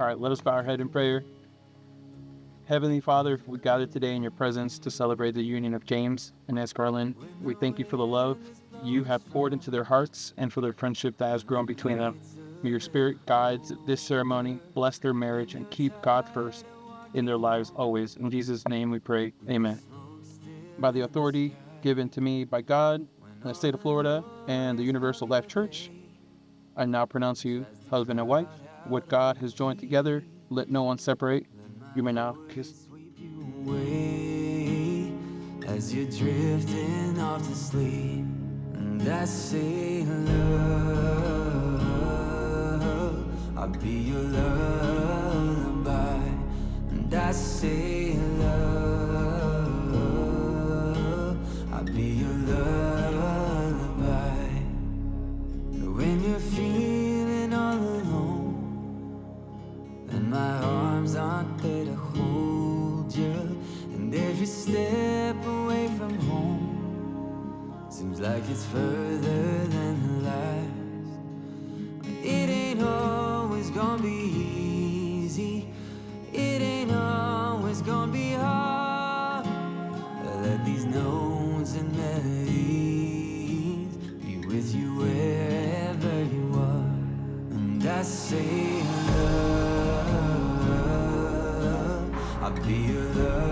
All right, let us bow our head in prayer. Heavenly Father, we gather today in your presence to celebrate the union of James and Escarlin. We thank you for the love you have poured into their hearts and for their friendship that has grown between them. May your spirit guide this ceremony, bless their marriage, and keep God first in their lives always. In Jesus' name we pray, amen. By the authority given to me by God in the state of Florida and the Universal Life Church, I now pronounce you husband and wife. What God has joined together, let no one separate. You may now kiss. As you're drifting off to sleep, and I say love, I'll be your lullaby, and I say love, I'll be your lullaby. When you're feeling all alone and my arms aren't there to hold you, and every step away from home seems like it's further than the last. It ain't always gonna be easy, it ain't always gonna be hard. Let these notes and melodies be with you wherever you are. And I say love, I'll be your love.